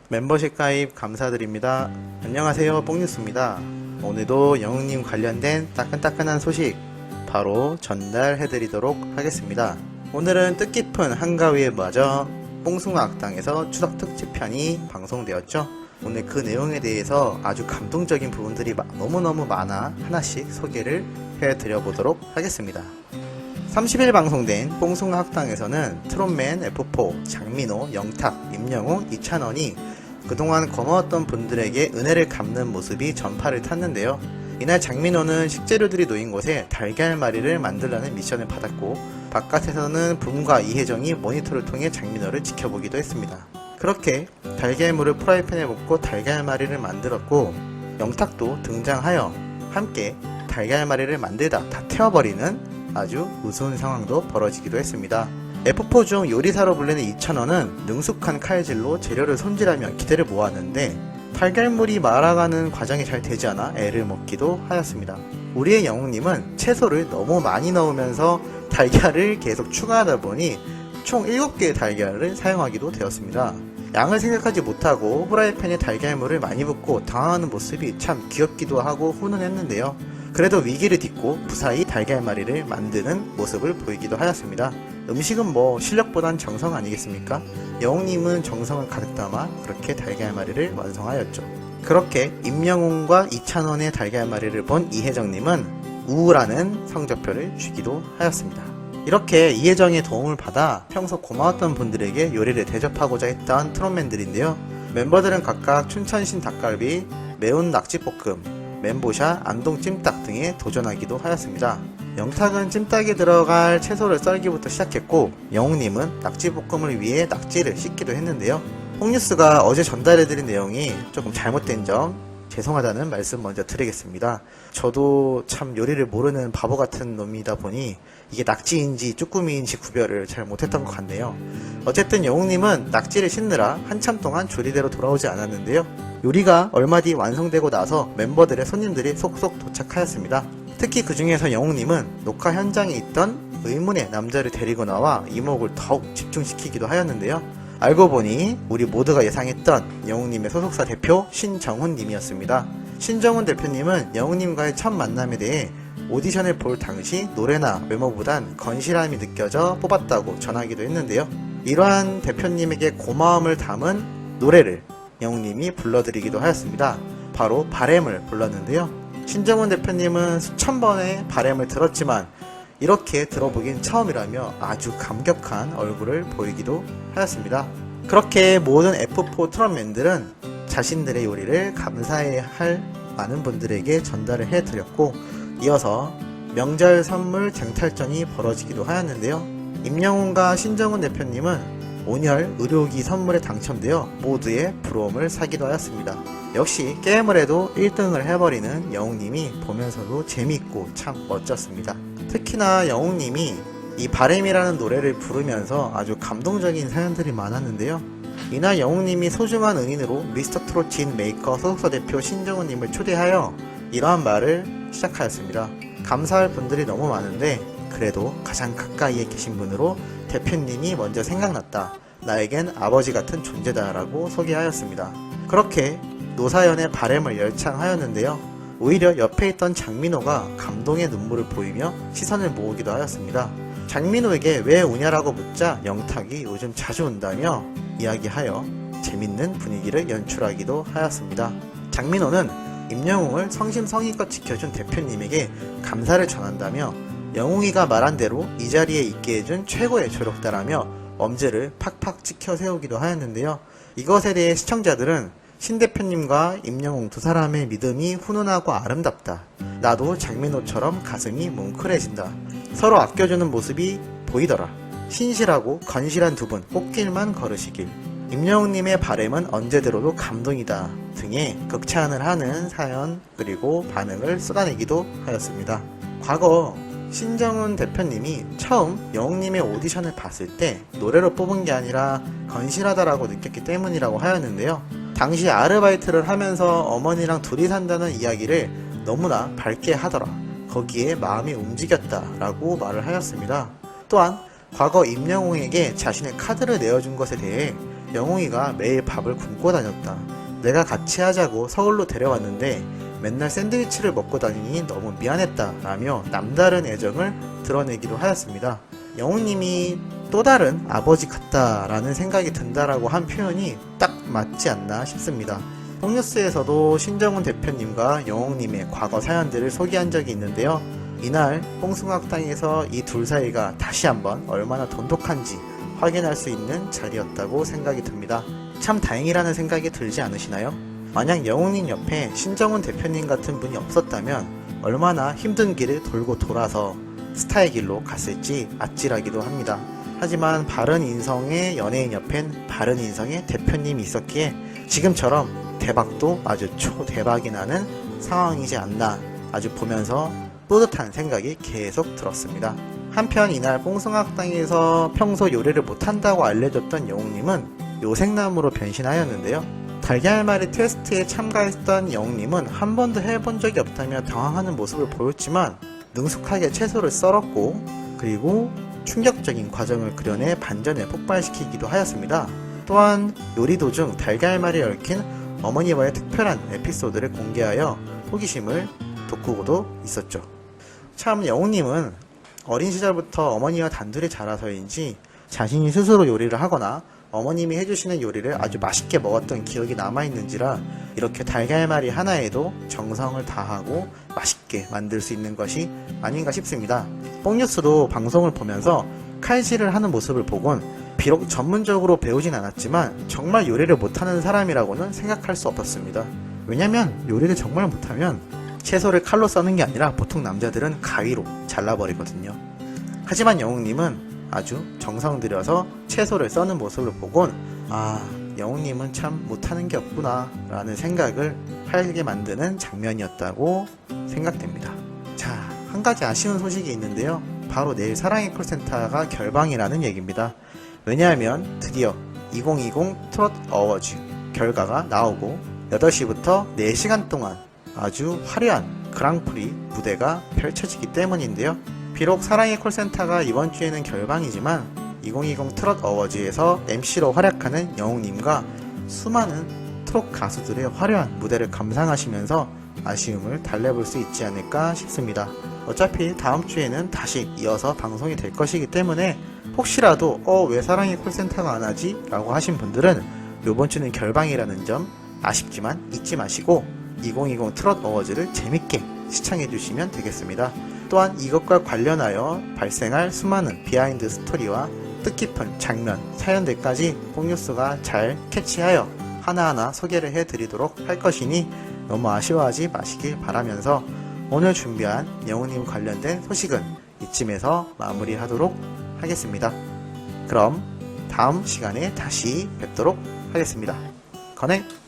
멤버십 가입 감사드립니다. 안녕하세요, 뽕뉴스입니다. 오늘도 영웅님 관련된 따끈따끈한 소식 바로 전달해드리도록 하겠습니다. 오늘은 뜻깊은 한가위에 맞아 뽕숭아 악당에서 추석 특집편이 방송되었죠. 오늘 그 내용에 대해서 아주 감동적인 부분들이 너무너무 많아 하나씩 소개를 해드려보도록 하겠습니다. 30일 방송된 뽕숭아 학당에서는 트롯맨 F4, 장민호, 영탁, 임영웅, 이찬원이 그동안 고마웠던 분들에게 은혜를 갚는 모습이 전파를 탔는데요. 이날 장민호는 식재료들이 놓인 곳에 달걀말이를 만들라는 미션을 받았고, 바깥에서는 붐과 이혜정이 모니터를 통해 장민호를 지켜보기도 했습니다. 그렇게 달걀물을 프라이팬에 붓고 달걀말이를 만들었고, 영탁도 등장하여 함께 달걀말이를 만들다 다 태워버리는 아주 우스운 상황도 벌어지기도 했습니다. F4 중 요리사로 불리는 이찬원은 능숙한 칼질로 재료를 손질하며 기대를 모았는데 달걀물이 말아가는 과정이 잘 되지 않아 애를 먹기도 하였습니다. 우리의 영웅님은 채소를 너무 많이 넣으면서 달걀을 계속 추가하다 보니 총 7개의 달걀을 사용하기도 되었습니다. 양을 생각하지 못하고 후라이팬에 달걀물을 많이 붓고 당황하는 모습이 참 귀엽기도 하고 훈훈했는데요. 그래도 위기를 딛고 무사히 달걀말이를 만드는 모습을 보이기도 하였습니다. 음식은 뭐 실력보단 정성 아니겠습니까? 영웅님은 정성을 가득 담아 그렇게 달걀말이를 완성하였죠. 그렇게 임영웅과 이찬원의 달걀말이를 본 이혜정님은 우라는 성적표를 주기도 하였습니다. 이렇게 이혜정의 도움을 받아 평소 고마웠던 분들에게 요리를 대접하고자 했던 트롯맨들인데요. 멤버들은 각각 춘천신 닭갈비, 매운 낙지볶음, 멘보샤, 안동 찜닭 등에 도전하기도 하였습니다. 영탁은 찜닭에 들어갈 채소를 썰기부터 시작했고, 영웅님은 낙지볶음을 위해 낙지를 씻기도 했는데요. 뽕뉴스가 어제 전달해드린 내용이 조금 잘못된 점 죄송하다는 말씀 먼저 드리겠습니다. 저도 참 요리를 모르는 바보 같은 놈이다 보니 이게 낙지인지 쭈꾸미인지 구별을 잘 못했던 것 같네요. 어쨌든 영웅님은 낙지를 씻느라 한참 동안 조리대로 돌아오지 않았는데요. 요리가 얼마 뒤 완성되고 나서 멤버들의 손님들이 속속 도착하였습니다. 특히 그 중에서 영웅님은 녹화 현장에 있던 의문의 남자를 데리고 나와 이목을 더욱 집중시키기도 하였는데요. 알고 보니 우리 모두가 예상했던 영웅님의 소속사 대표 신정훈님이었습니다. 신정훈 대표님은 영웅님과의 첫 만남에 대해 오디션을 볼 당시 노래나 외모보단 건실함이 느껴져 뽑았다고 전하기도 했는데요. 이러한 대표님에게 고마움을 담은 노래를 영웅님이 불러드리기도 하였습니다. 바로 바램을 불렀는데요. 신정훈 대표님은 수천 번의 바램을 들었지만 이렇게 들어보긴 처음이라며 아주 감격한 얼굴을 보이기도 하였습니다. 그렇게 모든 F4 트롯맨들은 자신들의 요리를 감사해야 할 많은 분들에게 전달을 해드렸고, 이어서 명절 선물 쟁탈전이 벌어지기도 하였는데요. 임영웅과 신정훈 대표님은 온열 의료기 선물에 당첨되어 모두의 부러움을 사기도 하였습니다. 역시 게임을 해도 1등을 해버리는 영웅님이 보면서도 재미있고 참 멋졌습니다. 특히나 영웅님이 이 바램이라는 노래를 부르면서 아주 감동적인 사연들이 많았는데요. 이날 영웅님이 소중한 은인으로 미스터트롯 진 메이커 소속사 대표 신정훈님을 초대하여 이러한 말을 시작하였습니다. 감사할 분들이 너무 많은데 그래도 가장 가까이에 계신 분으로 대표님이 먼저 생각났다. 나에겐 아버지 같은 존재다 라고 소개하였습니다. 그렇게 노사연의 바램을 열창하였는데요. 오히려 옆에 있던 장민호가 감동의 눈물을 보이며 시선을 모으기도 하였습니다. 장민호에게 왜 우냐라고 묻자 영탁이 요즘 자주 온다며 이야기하여 재밌는 분위기를 연출하기도 하였습니다. 장민호는 임영웅을 성심성의껏 지켜준 대표님에게 감사를 전한다며 영웅이가 말한 대로 이 자리에 있게 해준 최고의 조력다라며 엄지를 팍팍 찍혀 세우기도 하였는데요. 이것에 대해 시청자들은 신 대표님과 임영웅 두 사람의 믿음이 훈훈하고 아름답다. 나도 장민호처럼 가슴이 뭉클해진다. 서로 아껴주는 모습이 보이더라. 신실하고 건실한 두 분 꽃길만 걸으시길. 임영웅님의 바램은 언제들어도 감동이다 등의 극찬을 하는 사연 그리고 반응을 쏟아내기도 하였습니다. 과거 신정훈 대표님이 처음 영웅님의 오디션을 봤을 때 노래로 뽑은 게 아니라 건실하다라고 느꼈기 때문이라고 하였는데요. 당시 아르바이트를 하면서 어머니랑 둘이 산다는 이야기를 너무나 밝게 하더라. 거기에 마음이 움직였다라고 말을 하였습니다. 또한 과거 임영웅에게 자신의 카드를 내어준 것에 대해 영웅이가 매일 밥을 굶고 다녔다. 내가 같이 하자고 서울로 데려왔는데 맨날 샌드위치를 먹고 다니니 너무 미안했다 라며 남다른 애정을 드러내기도 하였습니다. 영웅님이 또 다른 아버지 같다라는 생각이 든다라고 한 표현이 딱 맞지 않나 싶습니다. 뽕뉴스에서도 신정훈 대표님과 영웅님의 과거 사연들을 소개한 적이 있는데요. 이날 뽕숭아학당에서 이 둘 사이가 다시 한번 얼마나 돈독한지 확인할 수 있는 자리였다고 생각이 듭니다. 참 다행이라는 생각이 들지 않으시나요? 만약 영웅님 옆에 신정훈 대표님 같은 분이 없었다면 얼마나 힘든 길을 돌고 돌아서 스타의 길로 갔을지 아찔하기도 합니다. 하지만 바른 인성의 연예인 옆엔 바른 인성의 대표님이 있었기에 지금처럼 대박도 아주 초대박이 나는 상황이지 않나 아주 보면서 뿌듯한 생각이 계속 들었습니다. 한편 이날 뽕숭아학당에서 평소 요리를 못한다고 알려졌던 영웅님은 요생남으로 변신하였는데요. 달걀말이 테스트에 참가했던 영웅님은 한 번도 해본 적이 없다며 당황하는 모습을 보였지만 능숙하게 채소를 썰었고 그리고 충격적인 과정을 그려내 반전에 폭발시키기도 하였습니다. 또한 요리 도중 달걀말이 얽힌 어머니와의 특별한 에피소드를 공개하여 호기심을 돋구고도 있었죠. 참 영웅님은 어린 시절부터 어머니와 단둘이 자라서인지 자신이 스스로 요리를 하거나 어머님이 해주시는 요리를 아주 맛있게 먹었던 기억이 남아있는지라 이렇게 달걀말이 하나에도 정성을 다하고 맛있게 만들 수 있는 것이 아닌가 싶습니다. 뽕뉴스도 방송을 보면서 칼질을 하는 모습을 보곤 비록 전문적으로 배우진 않았지만 정말 요리를 못하는 사람이라고는 생각할 수 없었습니다. 왜냐면 요리를 정말 못하면 채소를 칼로 써는 게 아니라 보통 남자들은 가위로 잘라버리거든요. 하지만 영웅님은 아주 정성 들여서 채소를 써는 모습을 보곤 영웅님은 참 못하는 게 없구나 라는 생각을 하게 만드는 장면이었다고 생각됩니다. 자, 한 가지 아쉬운 소식이 있는데요. 바로 내일 사랑의 콜센터가 결방이라는 얘기입니다. 왜냐하면 드디어 2020 트롯 어워즈 결과가 나오고 8시부터 4시간 동안 아주 화려한 그랑프리 무대가 펼쳐지기 때문인데요. 비록 사랑의 콜센터가 이번 주에는 결방이지만 2020 트롯 어워즈에서 MC로 활약하는 영웅님과 수많은 트롯 가수들의 화려한 무대를 감상하시면서 아쉬움을 달래볼 수 있지 않을까 싶습니다. 어차피 다음 주에는 다시 이어서 방송이 될 것이기 때문에 혹시라도 왜 사랑의 콜센터가 안 하지? 라고 하신 분들은 이번 주는 결방이라는 점 아쉽지만 잊지 마시고 2020 트롯 어워즈를 재밌게 시청해 주시면 되겠습니다. 또한 이것과 관련하여 발생할 수많은 비하인드 스토리와 뜻깊은 장면, 사연들까지 뽕뉴스가 잘 캐치하여 하나하나 소개를 해드리도록 할 것이니 너무 아쉬워하지 마시길 바라면서 오늘 준비한 영웅님 관련된 소식은 이쯤에서 마무리하도록 하겠습니다. 그럼 다음 시간에 다시 뵙도록 하겠습니다. 건행!